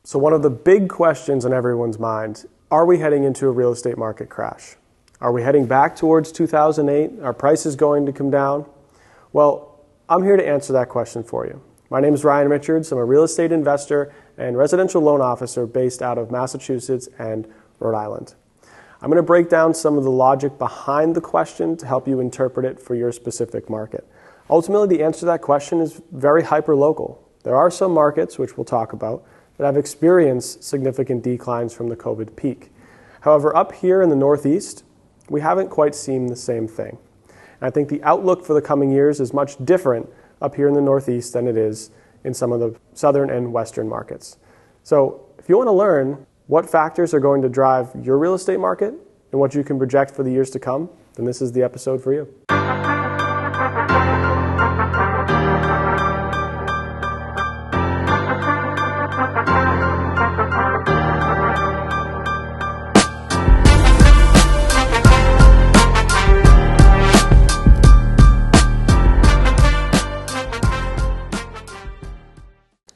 So one of the big questions on everyone's mind, are we heading into a real estate market crash? Are we heading back towards 2008? Are prices going to come down? Well, I'm here to answer that question for you. My name is Ryan Richards. I'm a real estate investor and residential loan officer based out of Massachusetts and Rhode Island. I'm going to break down some of the logic behind the question to help you interpret it for your specific market. Ultimately, the answer to that question is very hyper-local. There are some markets, which we'll talk about, that have experienced significant declines from the COVID peak. However, up here in the Northeast, we haven't quite seen the same thing. And I think the outlook for the coming years is much different up here in the Northeast than it is in some of the southern and western markets. So if you want to learn what factors are going to drive your real estate market and what you can project for the years to come, then this is the episode for you.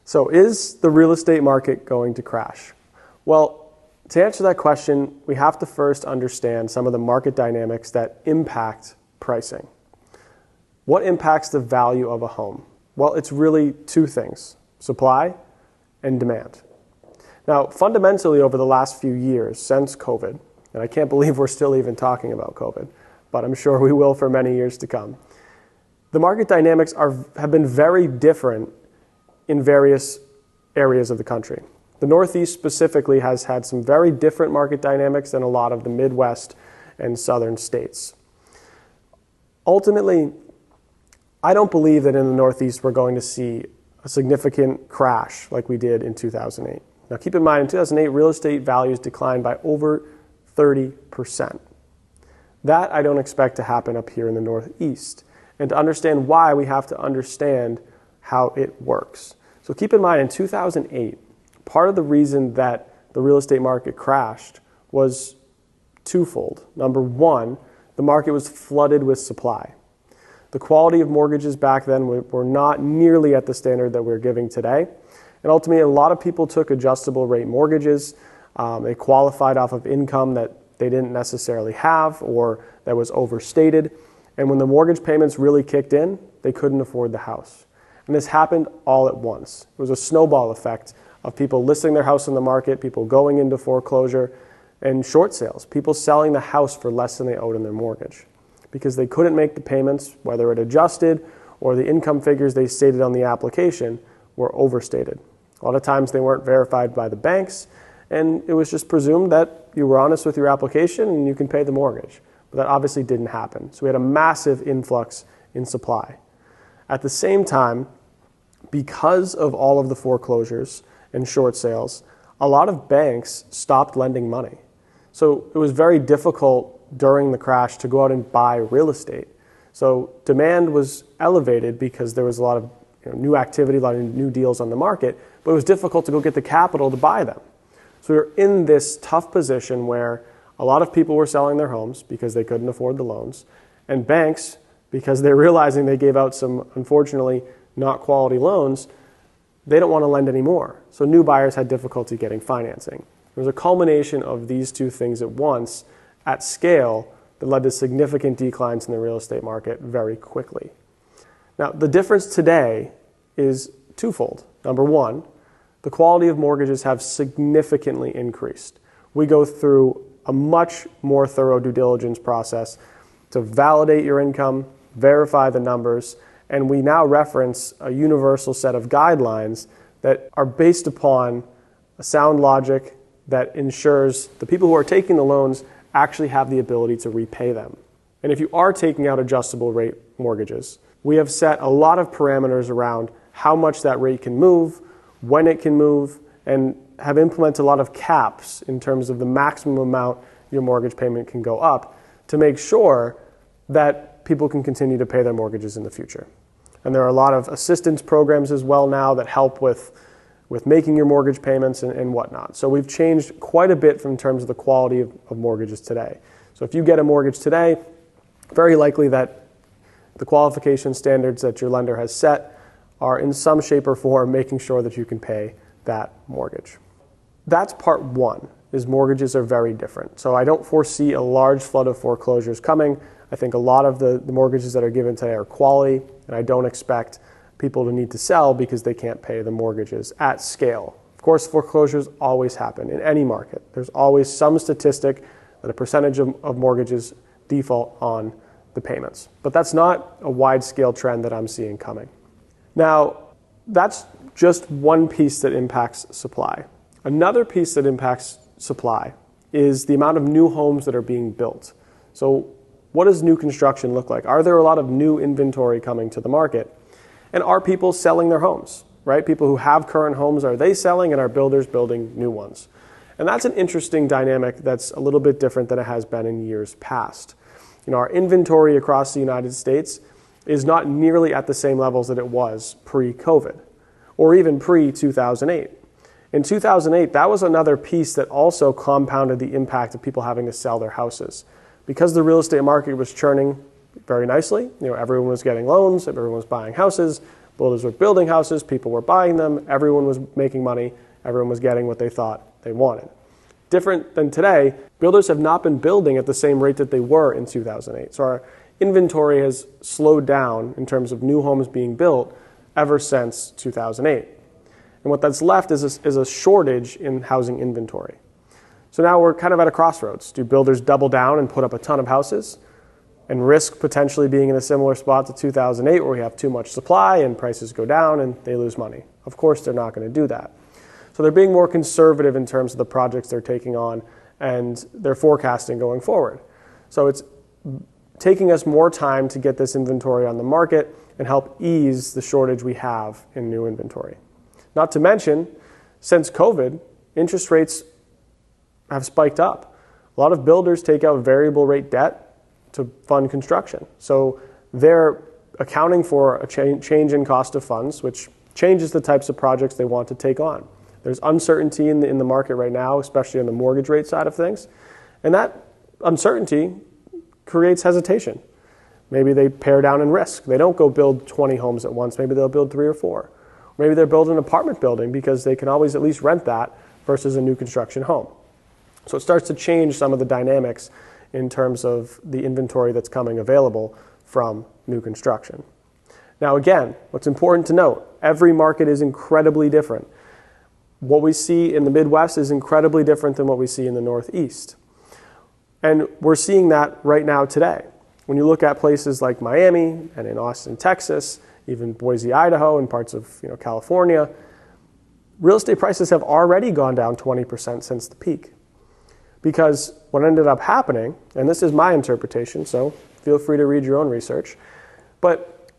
So is the real estate market going to crash? Well, to answer that question, we have to first understand some of the market dynamics that impact pricing. What impacts the value of a home? Well, it's really two things: supply and demand. Now, fundamentally, over the last few years since COVID, and I can't believe we're still even talking about COVID, but I'm sure we will for many years to come, the market dynamics have been very different in various areas of the country. The Northeast specifically has had some very different market dynamics than a lot of the Midwest and Southern states. Ultimately, I don't believe that in the Northeast we're going to see a significant crash like we did in 2008. Now keep in mind, in 2008, real estate values declined by over 30%. That I don't expect to happen up here in the Northeast. And to understand why, we have to understand how it works. So keep in mind, in 2008, part of the reason that the real estate market crashed was twofold. Number one, the market was flooded with supply. The quality of mortgages back then were not nearly at the standard that we're giving today. And ultimately, a lot of people took adjustable rate mortgages. They qualified off of income that they didn't necessarily have or that was overstated. And when the mortgage payments really kicked in, they couldn't afford the house. And this happened all at once. It was a snowball effect of people listing their house on the market, people going into foreclosure, and short sales, people selling the house for less than they owed in their mortgage because they couldn't make the payments, whether it adjusted or the income figures they stated on the application were overstated. A lot of times they weren't verified by the banks, and it was just presumed that you were honest with your application and you can pay the mortgage. But that obviously didn't happen. So we had a massive influx in supply. At the same time, because of all of the foreclosures and short sales, a lot of banks stopped lending money. So it was very difficult during the crash to go out and buy real estate. So demand was elevated because there was a lot of new activity, a lot of new deals on the market, but it was difficult to go get the capital to buy them. So we were in this tough position where a lot of people were selling their homes because they couldn't afford the loans, and banks, because they're realizing they gave out some, unfortunately, not quality loans, they don't want to lend anymore. So new buyers had difficulty getting financing. There was a culmination of these two things at once at scale that led to significant declines in the real estate market very quickly. Now, the difference today is twofold. Number one, the quality of mortgages have significantly increased. We go through a much more thorough due diligence process to validate your income, verify the numbers, and we now reference a universal set of guidelines that are based upon a sound logic that ensures the people who are taking the loans actually have the ability to repay them. And if you are taking out adjustable rate mortgages, we have set a lot of parameters around how much that rate can move, when it can move, and have implemented a lot of caps in terms of the maximum amount your mortgage payment can go up to make sure that people can continue to pay their mortgages in the future. And there are a lot of assistance programs as well now that help with making your mortgage payments and whatnot. So we've changed quite a bit in terms of the quality of mortgages today. So if you get a mortgage today, very likely that the qualification standards that your lender has set are in some shape or form making sure that you can pay that mortgage. that's part one, is mortgages are very different. So I don't foresee a large flood of foreclosures coming. I think a lot of the mortgages that are given today are quality, and I don't expect people to need to sell because they can't pay the mortgages at scale. Of course, foreclosures always happen in any market. There's always some statistic that a percentage of mortgages default on the payments. But that's not a wide-scale trend that I'm seeing coming. Now, that's just one piece that impacts supply. Another piece that impacts supply is the amount of new homes that are being built. So what does new construction look like? Are there a lot of new inventory coming to the market? And are people selling their homes, right? People who have current homes, are they selling, and are builders building new ones? And that's an interesting dynamic that's a little bit different than it has been in years past. Our inventory across the United States is not nearly at the same levels that it was pre-COVID, or even pre-2008. In 2008, that was another piece that also compounded the impact of people having to sell their houses. Because the real estate market was churning very nicely, everyone was getting loans, everyone was buying houses, builders were building houses, people were buying them, everyone was making money, everyone was getting what they thought they wanted. Different than today, builders have not been building at the same rate that they were in 2008. So our inventory has slowed down in terms of new homes being built ever since 2008. And what that's left is a shortage in housing inventory. So now we're kind of at a crossroads. Do builders double down and put up a ton of houses and risk potentially being in a similar spot to 2008 where we have too much supply and prices go down and they lose money? Of course they're not going to do that. So they're being more conservative in terms of the projects they're taking on and their forecasting going forward. So it's taking us more time to get this inventory on the market and help ease the shortage we have in new inventory. Not to mention, since COVID, interest rates have spiked up. A lot of builders take out variable rate debt to fund construction. So they're accounting for a change in cost of funds, which changes the types of projects they want to take on. There's uncertainty in the market right now, especially on the mortgage rate side of things. And that uncertainty creates hesitation. Maybe they pare down in risk. They don't go build 20 homes at once. Maybe they'll build 3 or 4. Maybe they're building an apartment building because they can always at least rent that versus a new construction home. So it starts to change some of the dynamics in terms of the inventory that's coming available from new construction. Now again, what's important to note, every market is incredibly different. What we see in the Midwest is incredibly different than what we see in the Northeast. And we're seeing that right now today. When you look at places like Miami and in Austin, Texas, even Boise, Idaho, and parts of California, real estate prices have already gone down 20% since the peak. Because what ended up happening, and this is my interpretation, so feel free to read your own research, but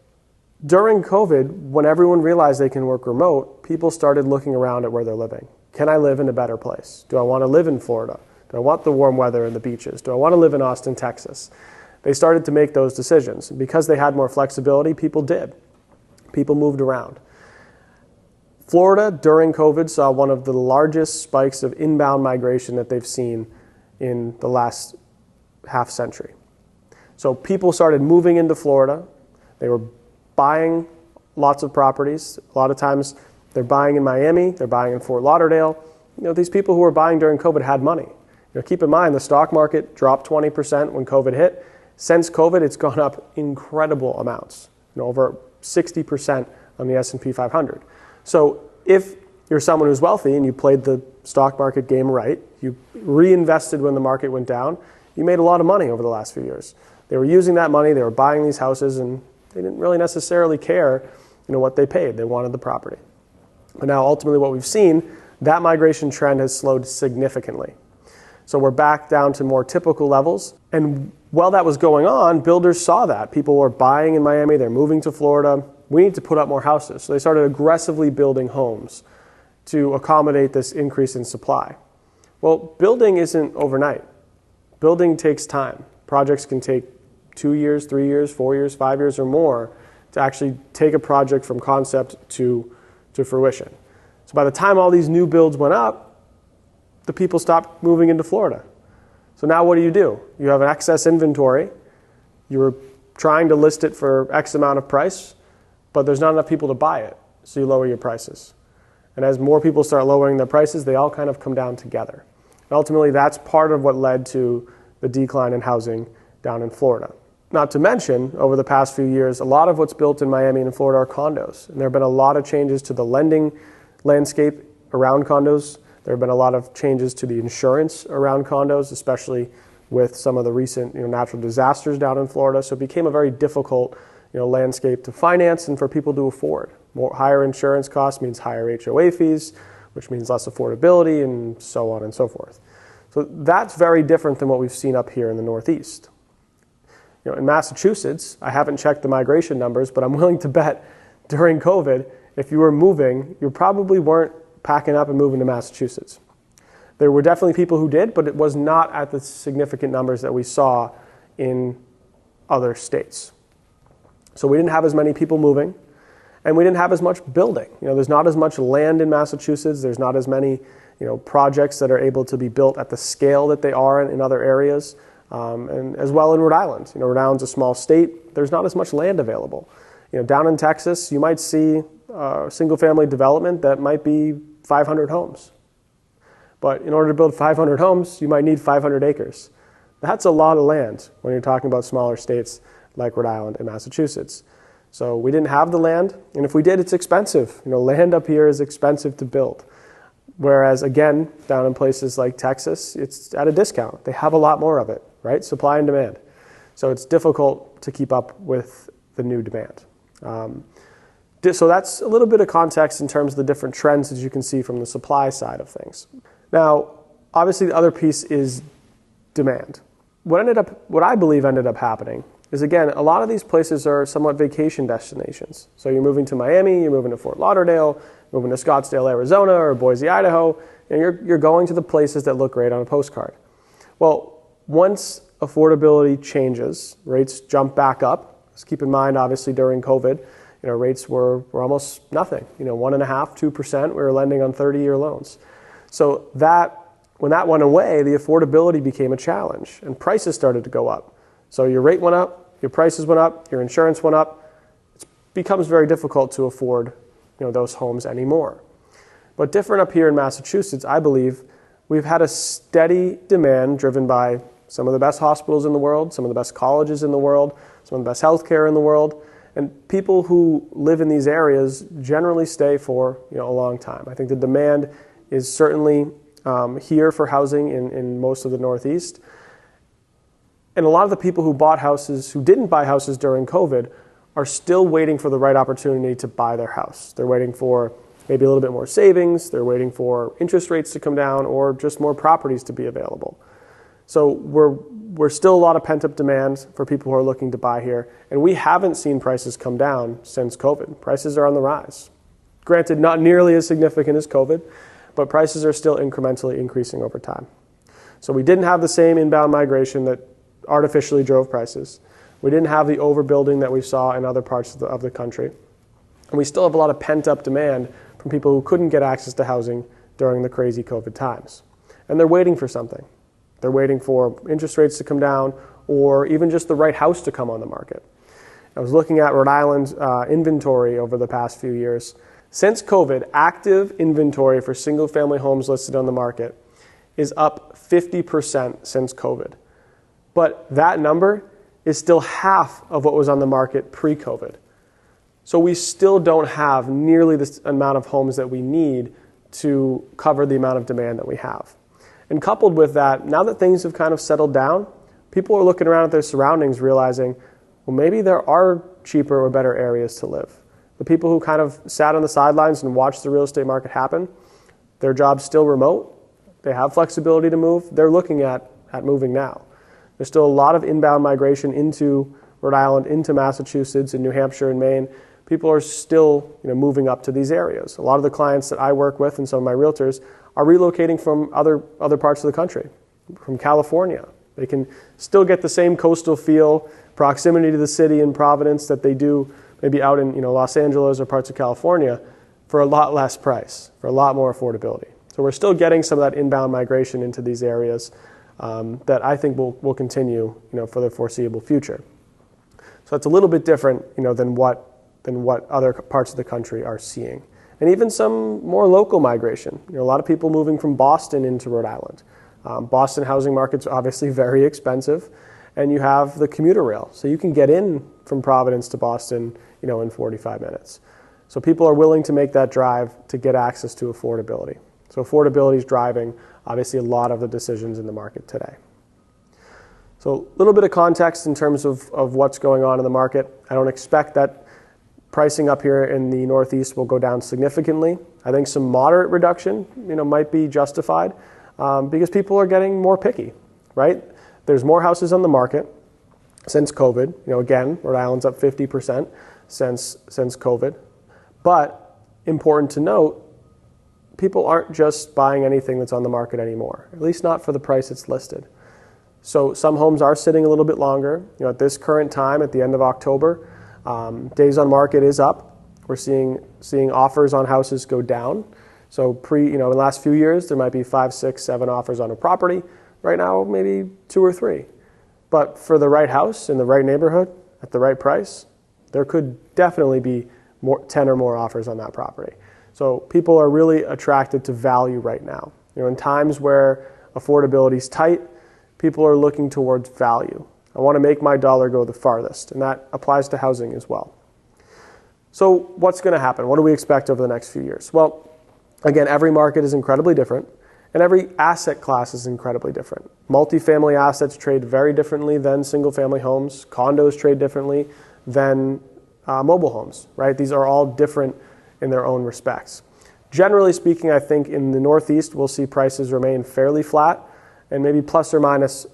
during COVID, when everyone realized they can work remote, people started looking around at where they're living. Can I live in a better place? Do I want to live in Florida? Do I want the warm weather and the beaches? Do I want to live in Austin, Texas? They started to make those decisions. And because they had more flexibility, people did. People moved around. Florida, during COVID, saw one of the largest spikes of inbound migration that they've seen in the last half century. So people started moving into Florida. They were buying lots of properties. A lot of times they're buying in Miami, they're buying in Fort Lauderdale. These people who were buying during COVID had money. Keep in mind, the stock market dropped 20% when COVID hit. Since COVID, it's gone up incredible amounts, over 60% on the S&P 500. So if you're someone who's wealthy and you played the stock market game right, you reinvested when the market went down, you made a lot of money over the last few years. They were using that money, they were buying these houses, and they didn't really necessarily care what they paid. They wanted the property. But now ultimately what we've seen, that migration trend has slowed significantly. So we're back down to more typical levels. And while that was going on, builders saw that. People were buying in Miami, they're moving to Florida. We need to put up more houses. So they started aggressively building homes to accommodate this increase in supply. Well, building isn't overnight. Building takes time. Projects can take 2 years, 3 years, 4 years, 5 years or more to actually take a project from concept to fruition. So by the time all these new builds went up, the people stopped moving into Florida. So now what do? You have an excess inventory. You were trying to list it for X amount of price, but there's not enough people to buy it, so you lower your prices. And as more people start lowering their prices, they all kind of come down together. And ultimately, that's part of what led to the decline in housing down in Florida. Not to mention, over the past few years, a lot of what's built in Miami and Florida are condos. And there have been a lot of changes to the lending landscape around condos. There have been a lot of changes to the insurance around condos, especially with some of the recent natural disasters down in Florida. So it became a very difficult landscape to finance and for people to afford. More higher insurance costs means higher HOA fees, which means less affordability, and so on and so forth. So that's very different than what we've seen up here in the Northeast. In Massachusetts, I haven't checked the migration numbers, but I'm willing to bet during COVID, if you were moving, you probably weren't packing up and moving to Massachusetts. There were definitely people who did, but it was not at the significant numbers that we saw in other states. So we didn't have as many people moving, and we didn't have as much building. There's not as much land in Massachusetts. There's not as many projects that are able to be built at the scale that they are in other areas, and as well in Rhode Island. Rhode Island's a small state. There's not as much land available. Down in Texas, you might see single-family development that might be 500 homes. But in order to build 500 homes, you might need 500 acres. That's a lot of land when you're talking about smaller states like Rhode Island and Massachusetts. So we didn't have the land, and if we did, it's expensive. Land up here is expensive to build. Whereas, again, down in places like Texas, it's at a discount. They have a lot more of it, right? Supply and demand. So it's difficult to keep up with the new demand. So that's a little bit of context in terms of the different trends that you can see from the supply side of things. Now, obviously, the other piece is demand. What I believe ended up happening is, again, a lot of these places are somewhat vacation destinations. So you're moving to Miami, you're moving to Fort Lauderdale, moving to Scottsdale, Arizona, or Boise, Idaho, and you're going to the places that look great on a postcard. Well, once affordability changes, rates jump back up. Let's keep in mind, obviously, during COVID, rates were almost nothing. 1.5%, 2%. We were lending on 30-year loans. So when that went away, the affordability became a challenge, and prices started to go up. So your rate went up, your prices went up, your insurance went up. It becomes very difficult to afford those homes anymore. But different up here in Massachusetts, I believe, we've had a steady demand driven by some of the best hospitals in the world, some of the best colleges in the world, some of the best healthcare in the world, and people who live in these areas generally stay for a long time. I think the demand is certainly here for housing in most of the Northeast. And a lot of the people who didn't buy houses during COVID are still waiting for the right opportunity to buy their house. They're waiting for maybe a little bit more savings. They're waiting for interest rates to come down or just more properties to be available. So we're still a lot of pent-up demand for people who are looking to buy here. And we haven't seen prices come down since COVID. Prices are on the rise. Granted, not nearly as significant as COVID, but prices are still incrementally increasing over time. So we didn't have the same inbound migration that artificially drove prices. We didn't have the overbuilding that we saw in other parts of the country. And we still have a lot of pent-up demand from people who couldn't get access to housing during the crazy COVID times. And they're waiting for something. They're waiting for interest rates to come down or even just the right house to come on the market. I was looking at Rhode Island's inventory over the past few years. Since COVID, active inventory for single-family homes listed on the market is up 50% since COVID. But that number is still half of what was on the market pre-COVID. So we still don't have nearly this amount of homes that we need to cover the amount of demand that we have. And coupled with that, now that things have kind of settled down, people are looking around at their surroundings realizing, well, maybe there are cheaper or better areas to live. The people who kind of sat on the sidelines and watched the real estate market happen, their job's still remote. They have flexibility to move. They're looking at moving now. There's still a lot of inbound migration into Rhode Island, into Massachusetts, and New Hampshire and Maine. People are still moving up to these areas. A lot of the clients that I work with and some of my realtors are relocating from other parts of the country, from California. They can still get the same coastal feel, proximity to the city in Providence that they do maybe out in Los Angeles or parts of California for a lot less price, for a lot more affordability. So we're still getting some of that inbound migration into these areas that I think will continue for the foreseeable future. So it's a little bit different than what other parts of the country are seeing. and even some more local migration. A lot of people moving from Boston into Rhode Island. Boston housing market's obviously very expensive, and you have the commuter rail, so you can get in from Providence to Boston, in 45 minutes. So people are willing to make that drive to get access to affordability. So affordability is driving, obviously, a lot of the decisions in the market today. So a little bit of context in terms of what's going on in the market. I don't expect that pricing up here in the Northeast will go down significantly. I think some moderate reduction, might be justified because people are getting more picky, right? There's more houses on the market since COVID. Again, Rhode Island's up 50% since COVID. But important to note, people aren't just buying anything that's on the market anymore, at least not for the price it's listed. So some homes are sitting a little bit longer. At this current time, at the end of October, days on market is up. We're seeing offers on houses go down. So in the last few years, there might be 5, 6, 7 offers on a property. Right now, maybe 2 or 3. But for the right house in the right neighborhood at the right price, there could definitely be 10 or more offers on that property. So people are really attracted to value right now. In times where affordability is tight, people are looking towards value. I want to make my dollar go the farthest, and that applies to housing as well. So what's going to happen? What do we expect over the next few years? Well, again, every market is incredibly different, and every asset class is incredibly different. Multifamily assets trade very differently than single-family homes. Condos trade differently than mobile homes, right? These are all different in their own respects. Generally speaking, I think in the Northeast, we'll see prices remain fairly flat and maybe plus or minus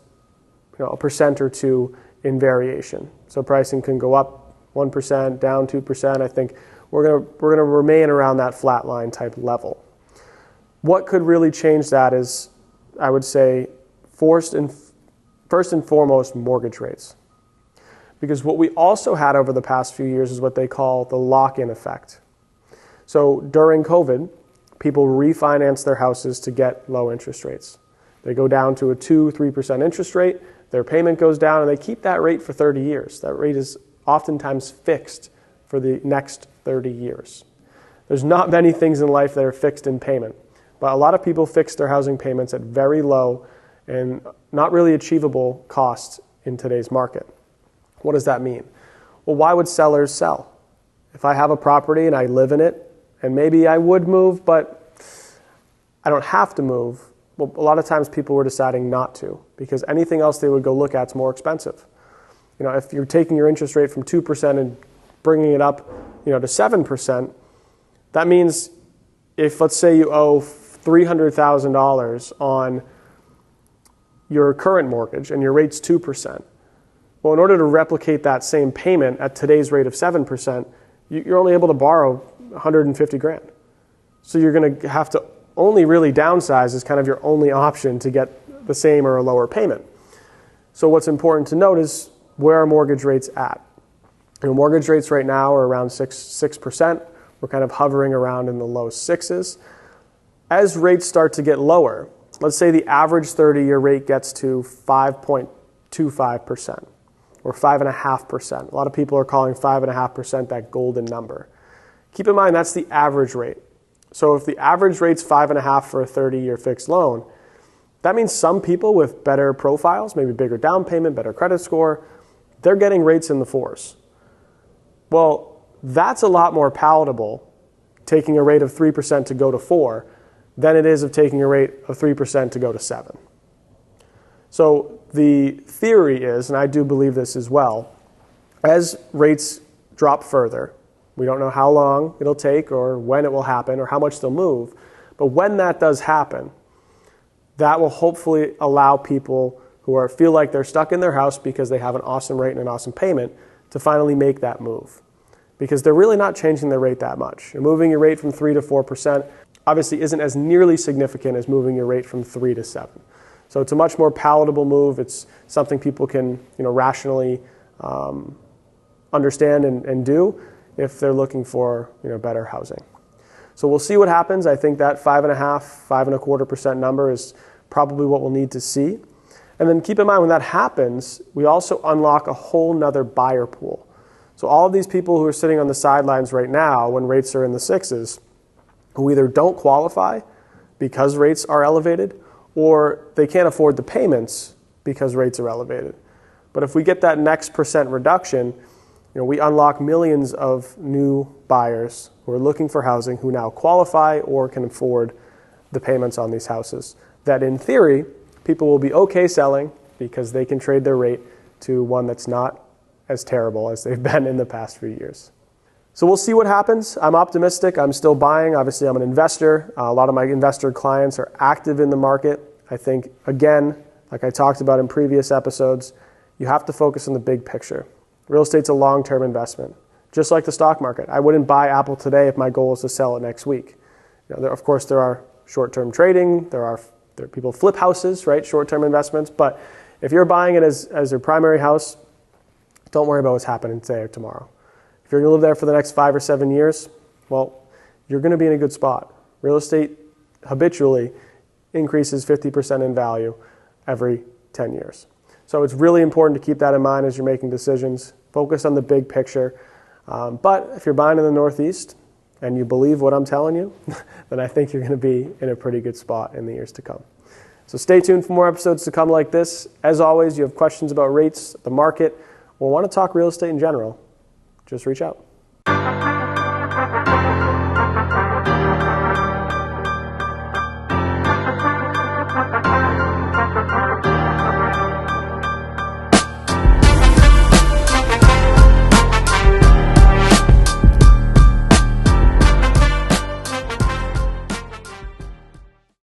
1% or 2% in variation. So pricing can go up 1%, down 2%. I think we're gonna remain around that flat line type level. What could really change that is, I would say, first and foremost, mortgage rates. Because what we also had over the past few years is what they call the lock-in effect. So during COVID, people refinanced their houses to get low interest rates. They go down to a 2-3% interest rate, their payment goes down, and they keep that rate for 30 years. That rate is oftentimes fixed for the next 30 years. There's not many things in life that are fixed in payment, but a lot of people fix their housing payments at very low and not really achievable costs in today's market. What does that mean? Well, why would sellers sell? If I have a property and I live in it, and maybe I would move, but I don't have to move, well, a lot of times people were deciding not to because anything else they would go look at is more expensive. If you're taking your interest rate from 2% and bringing it up, to 7%, that means if, let's say, you owe $300,000 on your current mortgage and your rate's 2%, well, in order to replicate that same payment at today's rate of 7%, you're only able to borrow $150,000. So you're going to have to only really downsize as kind of your only option to get the same or a lower payment. So what's important to note is where are mortgage rates at? Mortgage rates right now are around 6%. We're kind of hovering around in the low 6s. As rates start to get lower, let's say the average 30-year rate gets to 5.25%. Or 5.5%. A lot of people are calling 5.5% that golden number. Keep in mind that's the average rate. So if the average rate's 5.5% for a 30-year fixed loan, that means some people with better profiles, maybe bigger down payment, better credit score, they're getting rates in the 4s. Well, that's a lot more palatable, taking a rate of 3% to go to 4%, than it is of taking a rate of 3% to go to 7%. So the theory is, and I do believe this as well, as rates drop further, we don't know how long it'll take or when it will happen or how much they'll move, but when that does happen, that will hopefully allow people who feel like they're stuck in their house because they have an awesome rate and an awesome payment to finally make that move. Because they're really not changing their rate that much. And moving your rate from 3 to 4% obviously isn't as nearly significant as moving your rate from 3 to 7. So it's a much more palatable move. It's something people can rationally understand and do if they're looking for better housing. So we'll see what happens. I think that 5.25% number is probably what we'll need to see. And then keep in mind when that happens, we also unlock a whole nother buyer pool. So all of these people who are sitting on the sidelines right now when rates are in the 6s, who either don't qualify because rates are elevated, or they can't afford the payments because rates are elevated. But if we get that next percent reduction, we unlock millions of new buyers who are looking for housing who now qualify or can afford the payments on these houses. That in theory, people will be okay selling because they can trade their rate to one that's not as terrible as they've been in the past few years. So we'll see what happens. I'm optimistic. I'm still buying. Obviously, I'm an investor. A lot of my investor clients are active in the market. I think, again, like I talked about in previous episodes, you have to focus on the big picture. Real estate's a long-term investment, just like the stock market. I wouldn't buy Apple today if my goal is to sell it next week. Of course, there are short-term trading. There are people flip houses, right? Short-term investments. But if you're buying it as your primary house, don't worry about what's happening today or tomorrow. If you're going to live there for the next 5 or 7 years, well, you're going to be in a good spot. Real estate habitually increases 50% in value every 10 years. So it's really important to keep that in mind as you're making decisions. Focus on the big picture. But if you're buying in the Northeast and you believe what I'm telling you, then I think you're going to be in a pretty good spot in the years to come. So stay tuned for more episodes to come like this. As always, you have questions about rates, the market, or want to talk real estate in general, just reach out.